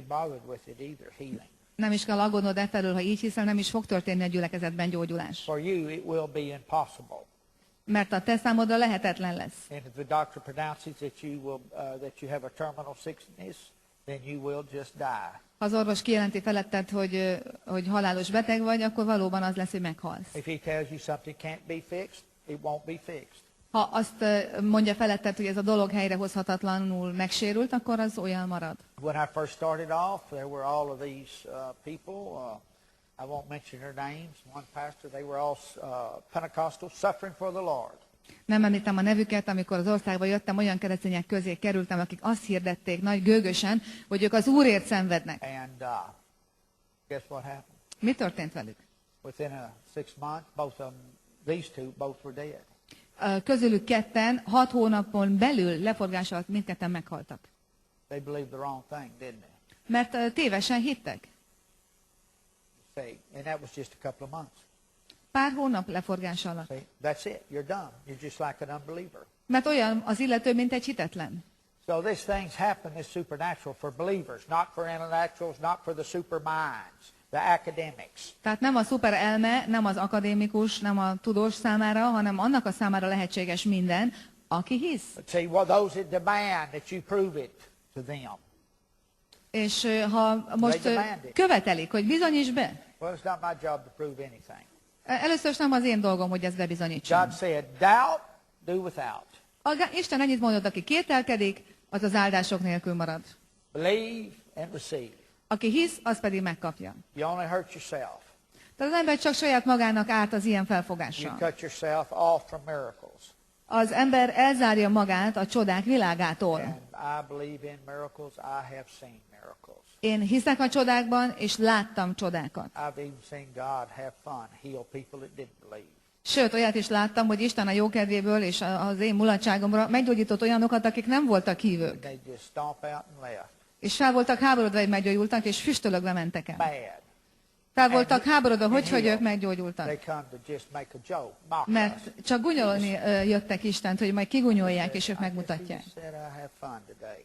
be bothered with it either, healing. Nem is kell aggódnod e felől, ha így hiszel, nem is fog történni a gyülekezetben gyógyulás. For you, it will be impossible. Mert a te számodra lehetetlen lesz. And if the doctor pronounces that you have a terminal sickness, then you will just die. Ha az orvos kijelenti feletted, hogy halálos beteg vagy, akkor valóban az lesz, hogy meghalsz. If he tells you something can't be fixed, it won't be fixed. Ha azt mondja feletted, hogy ez a dolog helyrehozhatatlanul megsérült, akkor az olyan marad. When I first started off, there were all of these people. I won't mention their names. One pastor, they were all Pentecostal, suffering for the Lord. Nem említem a nevüket, amikor az országba jöttem, olyan keresztények közé kerültem, akik azt hirdették nagy gőgösen, hogy ők az Úrért szenvednek. And guess what happened? Mi történt velük? Within 6 months, these two both were dead. Közülük ketten 6 hónapon belül leforgás alatt mindketten meghaltak. They believed the wrong thing, didn't they? Mert tévesen hittek. And that was just a couple of months. Pár hónap leforgás alatt. See, that's it. You're done. You're just like an unbeliever. Mert olyan az illető, mint egy hitetlen. So these things happen, this supernatural, for believers, not for intellectuals, not for the super minds, the academics. Tehát nem a szuper elme, nem az akadémikus, nem a tudós számára, hanem annak a számára lehetséges minden, aki hisz. But see, well, those that demand that you prove it to them. És ha most követelik, hogy bizonyíts be. Well, it's not my job to prove anything. Először is nem az én dolgom, hogy ezt bebizonyítsam. God said, doubt, do without. Isten ennyit mondott, aki kételkedik, az az áldások nélkül marad. Believe and receive. Aki hisz, az pedig megkapja. You only hurt yourself. Tehát az ember csak saját magának árt az ilyen You felfogással. cut yourself off from miracles. Az ember elzárja magát a csodák világától. And I believe in miracles. I have seen miracles. Én hiszek a csodákban, és láttam csodákat. I've even seen God have fun, heal people that didn't believe. Sőt, olyat is láttam, hogy Isten a jókedvéből és az én mulatságomra meggyógyított olyanokat, akik nem voltak hívők. They just stomp out and left. És fel voltak háborodva, hogy meggyógyultak, és füstölögve mentek el. Bad. Fel voltak háborodva, hogy ők meggyógyultak. They come to just make a joke, mock Mert us. csak gunyolni jöttek Istent, hogy majd kigunyolják, és ők megmutatják. He said, I have fun today.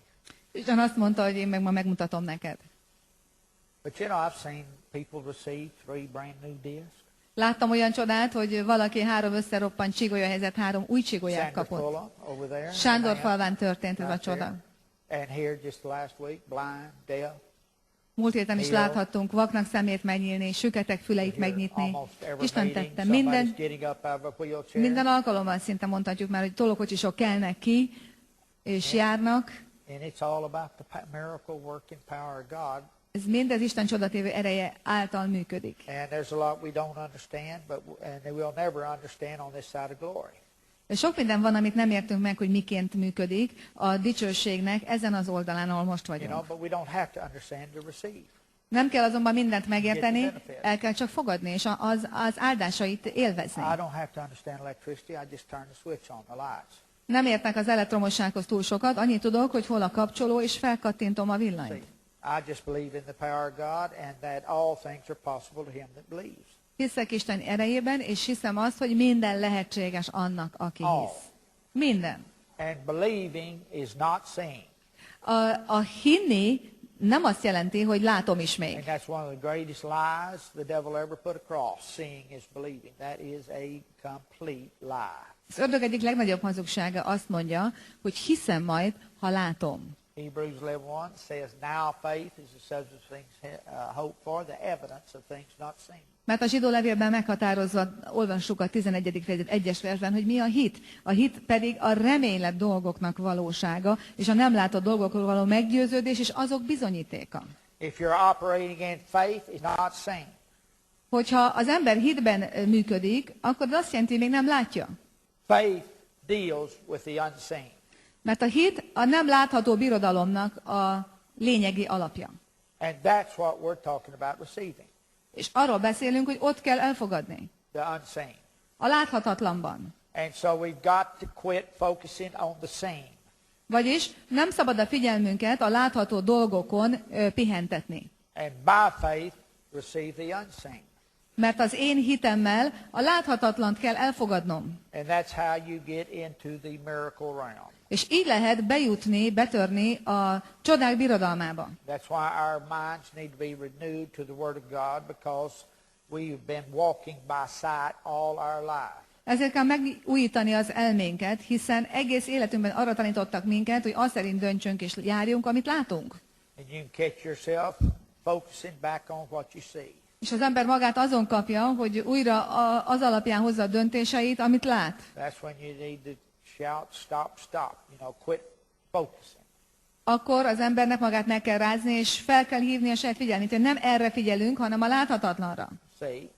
Isten azt mondta, hogy én meg ma megmutatom neked. But you know, I've seen people receive 3 brand new discs. Láttam olyan csodát, hogy valaki 3 összeroppant csigolya 3 új csigolyát Sándor kapott. Fulla over there. Sándor falván történt ez a Right csoda. there. And here just last week, blind, deaf. Múlt héten is láthattunk vaknak szemét megnyílni, süketek füleit megnyitni. Almost every Isten meeting, tette somebody's getting up out of a wheelchair. minden alkalommal szinte mondhatjuk már, hogy tolókocsisok kelnek ki, és járnak. And it's all about the miracle working power of God. Ez mindez Isten csodatévő ereje által működik. And there's a lot we don't understand, and we'll never understand on this side of glory. De sok minden van, amit nem értünk meg, hogy miként működik a dicsőségnek ezen az oldalán, ahol most You know, vagyunk. but we don't have to understand to receive. Nem kell azonban mindent megérteni, el kell csak fogadni, és az áldásait élvezni. I don't have to understand electricity. I just turn the switch on, the lights. Nem értek az elektromossághoz túl sokat, annyit tudok, hogy hol a kapcsoló, és felkattintom a villanyt. I just believe in the power of God and that all things are possible to him that believes. Hiszek Isten erejében, és hiszem azt, hogy minden lehetséges annak, aki hisz. Minden. And believing is not seeing. A hinni nem azt jelenti, hogy látom is még. And that's one of the greatest lies the devil ever put across. Seeing is believing. That is a complete lie. Az ördög egyik legnagyobb hazugsága azt mondja, hogy hiszem majd, ha látom. Hebrews 11:1 says, now faith is the substance of things hoped for, the evidence of things not seen. Mert a zsidó levélben meghatározva olvassuk a 11. fejezet 1-es versben, hogy mi a hit. A hit pedig a reménylett dolgoknak valósága, és a nem látott dolgokról való meggyőződés, és azok bizonyítéka. If you're operating in faith, it's not seen. Hogyha az ember hitben működik, akkor azt jelenti, hogy még nem látja. Faith deals with the unseen. Mert a hit a nem látható birodalomnak a lényegi alapja. And that's what we're talking about receiving. És arról beszélünk, hogy ott kell elfogadni. The unseen. A láthatatlanban. And so we've got to quit focusing on the seen. Vagyis nem szabad a figyelmünket a látható dolgokon pihentetni. And by faith receive the unseen. Mert az én hitemmel a láthatatlant kell elfogadnom. And that's how you get into the miracle realm. És így lehet bejutni, betörni a csodák birodalmába. That's why our minds need to be renewed to the Word of God, because we've been walking by sight all our life. Ezért kell megújítani az elménket, hiszen egész életünkben arra tanítottak minket, hogy azt szerint döntsünk és járjunk, amit látunk. And you can catch yourself focusing back on what you see. És az ember magát azon kapja, hogy újra az alapján hozza a döntéseit, amit lát. That's when you need to shout, stop, stop. Quit focusing. Akkor az embernek magát meg kell rázni, és fel kell hívni a saját figyelmét, hogy nem erre figyelünk, hanem a láthatatlanra. See?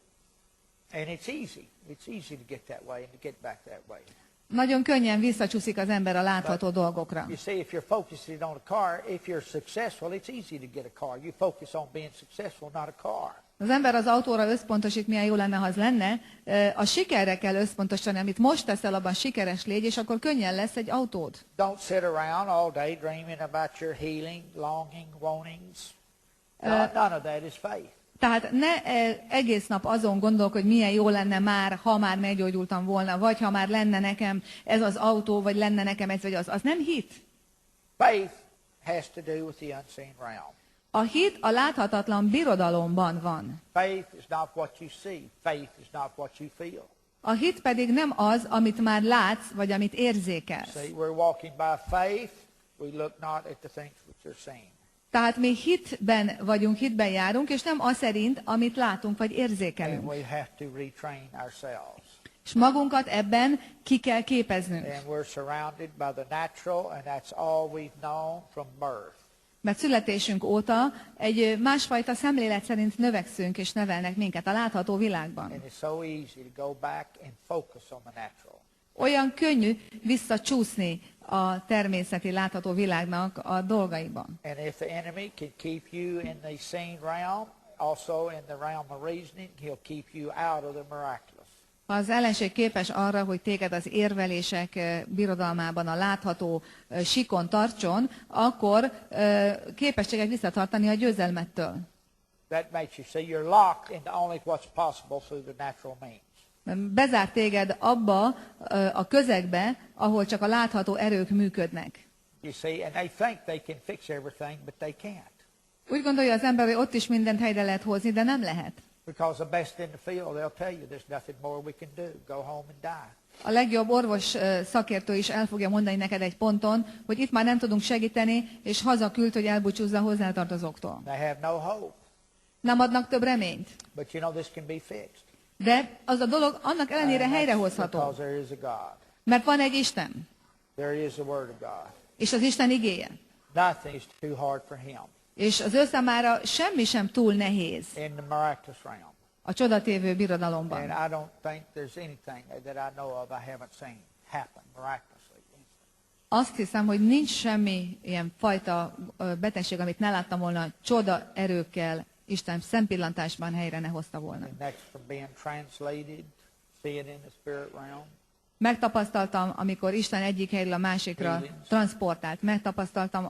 And it's easy. It's easy to get that way and to get back that way. Nagyon könnyen visszacsúszik az ember a látható dolgokra. You see, if you're focusing on a car, if you're successful, it's easy to get a car. You focus on being successful, not a car. Az ember az autóra összpontosít, milyen jó lenne, ha az lenne. A sikerre kell összpontosítani, amit most teszel, abban sikeres légy, és akkor könnyen lesz egy autód. Don't sit around all day dreaming about your healing, longing, wantings. None of that is faith. Tehát ne egész nap azon gondolk, hogy milyen jó lenne már, ha már meggyógyultam volna, vagy ha már lenne nekem ez az autó, vagy lenne nekem ez vagy az. Az nem hit. Faith has to do with the unseen realm. A hit a láthatatlan birodalomban van. Faith is not what you see. Faith is not what you feel. A hit pedig nem az, amit már látsz, vagy amit érzékelsz. See, we're walking by faith. We look not at the things which are seen. Tehát mi hitben vagyunk, hitben járunk, és nem az szerint, amit látunk, vagy And érzékelünk. we have to retrain ourselves. És magunkat ebben ki kell képeznünk. And we're surrounded by the natural, and that's all we've known from birth. Mert születésünk óta egy másfajta szemlélet szerint növekszünk és nevelnek minket a látható világban. And it's so easy to go back and focus on the natural. Olyan könnyű visszacsúszni a természeti látható világnak a dolgaiban. And if the enemy can keep you in the seen realm, also in the realm of reasoning, he'll keep you out of the miraculous. Ha az ellenség képes arra, hogy téged az érvelések birodalmában a látható síkon tartson, akkor képességet visszatartani a győzelmettől. That makes you see you're locked into only what's possible through the natural means. Bezár téged abba a közegbe, ahol csak a látható erők működnek. You see, and they think they can fix everything, but they can't. Úgy gondolja az ember, hogy ott is mindent helyre lehet hozni, de nem lehet. Because the best in the field, they'll tell you there's nothing more we can do. Go home and die. A legjobb orvos szakértő is el fogja mondani neked egy ponton, hogy itt már nem tudunk segíteni, és hazaküld, hogy elbúcsúzz a hozzátartozóktól. They have no hope. Nem adnak több reményt. But you know this can be fixed. De az a dolog annak ellenére And that's helyrehozható. because there is a God. Mert van egy Isten, There is the Word of God. és az Isten igéje. Nothing is too hard for Him És az ő számára semmi sem túl nehéz in the miraculous realm. a csodatévő And birodalomban. I don't think there's anything that I know of I haven't seen happen miraculously. Azt hiszem, hogy nincs semmi ilyen fajta betegség, amit ne láttam volna, csoda erőkkel Isten szempillantásban helyre ne hozta volna. And that's from being translated, seeing in the spirit realm. Megtapasztaltam, amikor Isten egyik helyről a másikra transportált. Megtapasztaltam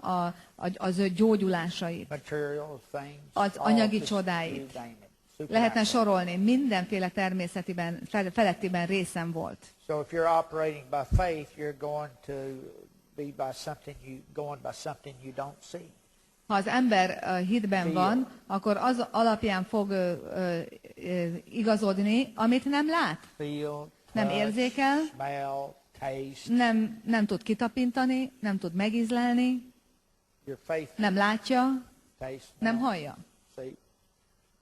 az ő gyógyulásait, Material things. az all anyagi this, csodáit. you name it. Lehetne Supernatural. sorolni, mindenféle természetiben, felettiben részem volt. So if you're operating by faith, you're going to be by something you don't see. Ha az ember hitben van, akkor az alapján fog igazodni, amit nem lát. Feel, Nem touch, érzékel, smell, taste. nem tud kitapintani, nem tud megízlelni, Your faith, nem látja, taste, nem smell. hallja. See,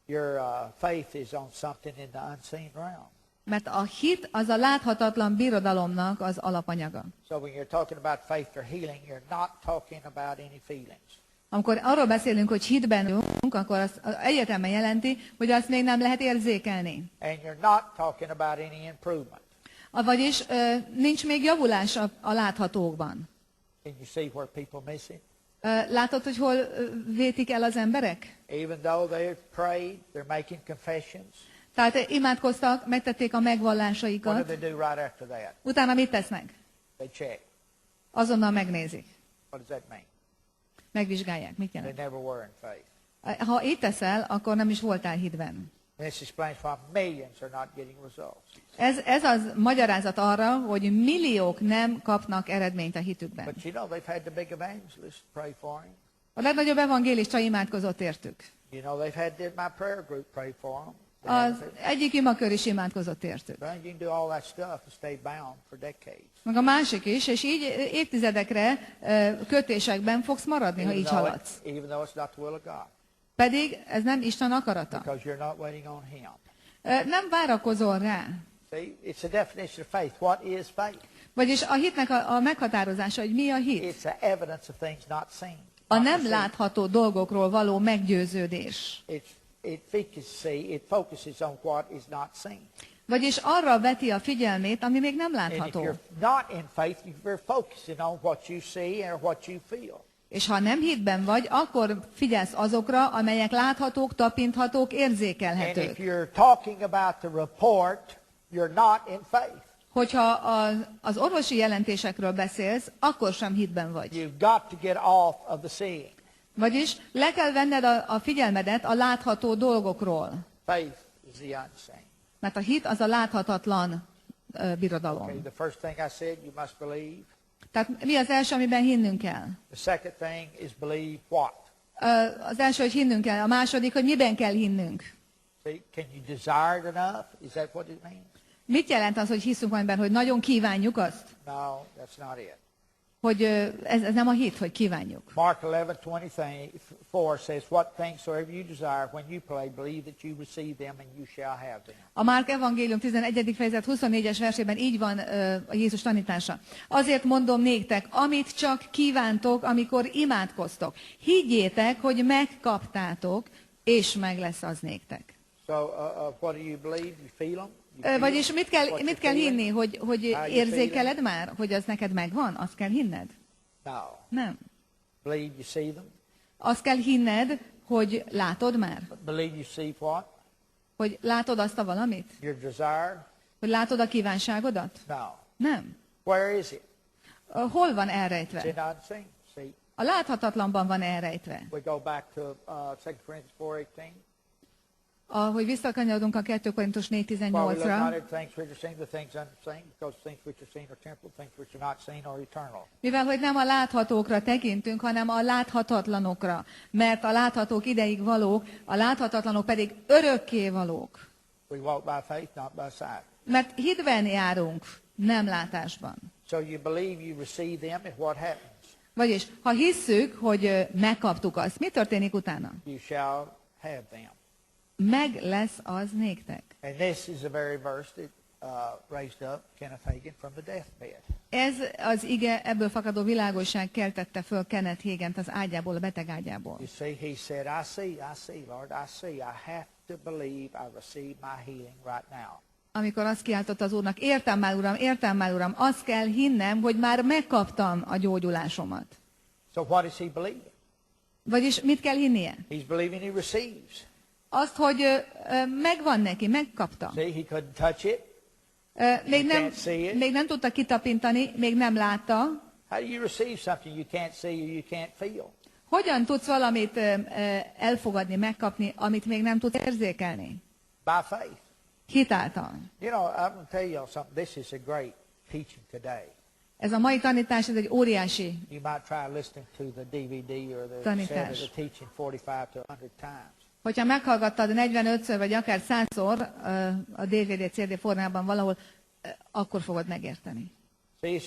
your faith is on something in the unseen realm. Mert a hit az a láthatatlan birodalomnak az alapanyaga. So when you're talking about faith or healing, you're not talking about any feelings. Amikor arról beszélünk, hogy hitben vagyunk, akkor az egyetemen jelenti, hogy azt még nem lehet érzékelni. And you're not talking about any improvement. Vagyis nincs még javulás a láthatókban. Can you see where people miss it? Látod, hogy hol vétik el az emberek? Even though they've prayed, they're making confessions. Tehát imádkoztak, megtették a What do megvallásaikat, they do right after that? utána mit tesznek? They check. Azonnal megnézik, What does that mean? megvizsgálják, mit They jelent. never were in faith. Ha így teszel, akkor nem is voltál hitben. And this explains why millions are not getting results. Ez az magyarázat arra, hogy milliók nem kapnak eredményt a hitükben. But you know, they've had the big evangelists pray for him. A legnagyobb evangélista imádkozott értük. You know, they've had my prayer group pray for him. Az egyik imakör is imádkozott értük. But you can do all that stuff and stay bound for decades. Meg a másik is, és így évtizedekre kötésekben fogsz maradni, ha így haladsz. Even though it's not the will of God. Pedig ez nem Isten akarata. Because you're not waiting on him. Nem várakozol rá. See, it's a definition of faith. What is faith? Vagyis a hitnek a meghatározása, hogy mi a hit. It's the evidence of things not seen. A nem látható dolgokról való meggyőződés. It focuses on what is not seen. Vagyis arra veti a figyelmét, ami még nem And if látható. you're not in faith, you're focusing on what you see and what you feel. És ha nem hitben vagy, akkor figyelsz azokra, amelyek láthatók, tapinthatók, And if érzékelhetők. you're talking about the report, you're not in faith. Hogyha az orvosi jelentésekről beszélsz, akkor sem hitben vagy. You've got to get off of the seeing. Vagyis le kell venned a figyelmedet a látható dolgokról. Faith is the unseen. Mert a hit az a láthatatlan birodalom. Okay, the first thing I said, you must believe. Tehát mi az első, amiben hinnünk kell? The second thing is believe what? Az első, hogy hinnünk kell. A második, hogy miben kell hinnünk. See, can you desire it enough? Is that what it means? Mit jelent az, hogy hiszünk valamiben, hogy nagyon kívánjuk azt? No, that's not it. Hogy ez nem a hit, hogy kívánjuk. Mark 11:24 says, what things soever you desire, when you pray, believe that you receive them and you shall have them. A Márk evangélium 11. fejezet 24-es versében így van a Jézus tanítása. Azért mondom néktek, amit csak kívántok, amikor imádkoztok. Higgyétek, hogy megkaptátok, és meg lesz az néktek. So, what do you believe? You feel them? Vagyis mit kell hinni, hogy érzékeled már, hogy az neked megvan? Azt kell hinned? No. Nem. Believe you see them? Azt kell hinned, hogy látod már? Believe you see what? Hogy látod azt a valamit? Your desire? Hogy látod a kívánságodat? No. Nem. Where is it? Hol van It's elrejtve? in unseen. See, A láthatatlanban van elrejtve. we go back to 2 Corinthians 4:18. Ahogy visszakanyarodunk a 2 Korintus For we look not 4:18-ra, at things which are seen, the things unseen, because things which are seen are temporal, things which are not seen are eternal. mivel hogy nem a láthatókra tekintünk, hanem a láthatatlanokra, mert a láthatók ideig valók, a láthatatlanok pedig örökké valók. We walk by faith, not by sight. Mert hitben járunk, nem látásban. So you believe you receive them, and what happens? Vagyis, ha hisszük, hogy megkaptuk azt, mi történik utána? You shall have them. Meg lesz az néktek. And this is the very verse that raised up Kenneth Hagin from the deathbed. Ez az ige, ebből fakadó világosság keltette föl Kenneth Hagint az ágyából, a beteg ágyából. You see, he said, I see, Lord, I see. I have to believe I receive my healing right now. Amikor azt kiáltott az Úrnak, értem már, Uram, azt kell hinnem, hogy már megkaptam a gyógyulásomat. So what is he believing? Vagyis mit kell hinnie? He's believing he receives. Azt, hogy megvan neki, megkapta. See, he couldn't touch it. Még nem tudta kitapintani, még nem látta. How do you receive something you can't see or you can't feel? Hogyan tudsz valamit elfogadni, megkapni, amit még nem tudsz érzékelni? By faith. Hit által. You know, I'm going to tell you something. This is a great teaching today. Ez a mai tanítás, ez egy óriási You might try listening to the DVD or the Tanítás. cassette of the teaching 45 to 100 times. Hogyha meghallgattad 45-ször, vagy akár 100-szor a DVD, CD formában valahol, akkor fogod megérteni. See,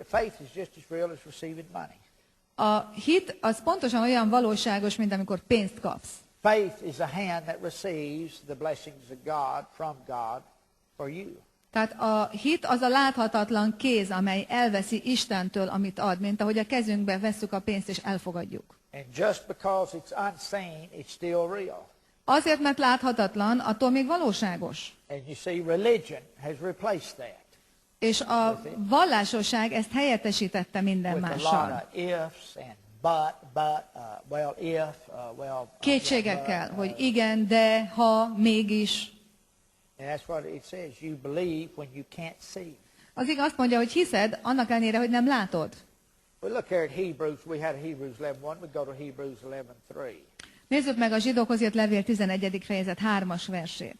faith is just as real as receiving money. A hit az pontosan olyan valóságos, mint amikor pénzt kapsz. Faith is a hand that receives the blessings of God from God for you. Tehát a hit az a láthatatlan kéz, amely elveszi Istentől, amit ad, mint ahogy a kezünkbe vesszük a pénzt és elfogadjuk. And just because it's unseen, it's still real. Azért, mert láthatatlan, attól még valóságos. And you see, religion has replaced that. És a vallásosság ezt helyettesítette minden With a lot mással. of ifs and well, if, well. Kétségekkel, hogy igen, de, ha, mégis. And that's what it says. You believe when you can't see. Az igaz azt mondja, hogy hiszed, annak ellenére, hogy nem látod. We look here at Hebrews. We had Hebrews 11:1. We go to Hebrews 11:3. Nézzük meg a zsidókhoz írt levél 11. fejezet 3-as versét.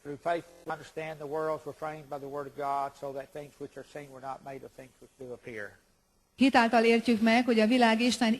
Through faith we understand the worlds were framed by the word of God, so that things which are seen were not made of things which do appear. Hitáltal értjük meg, hogy a világ Isten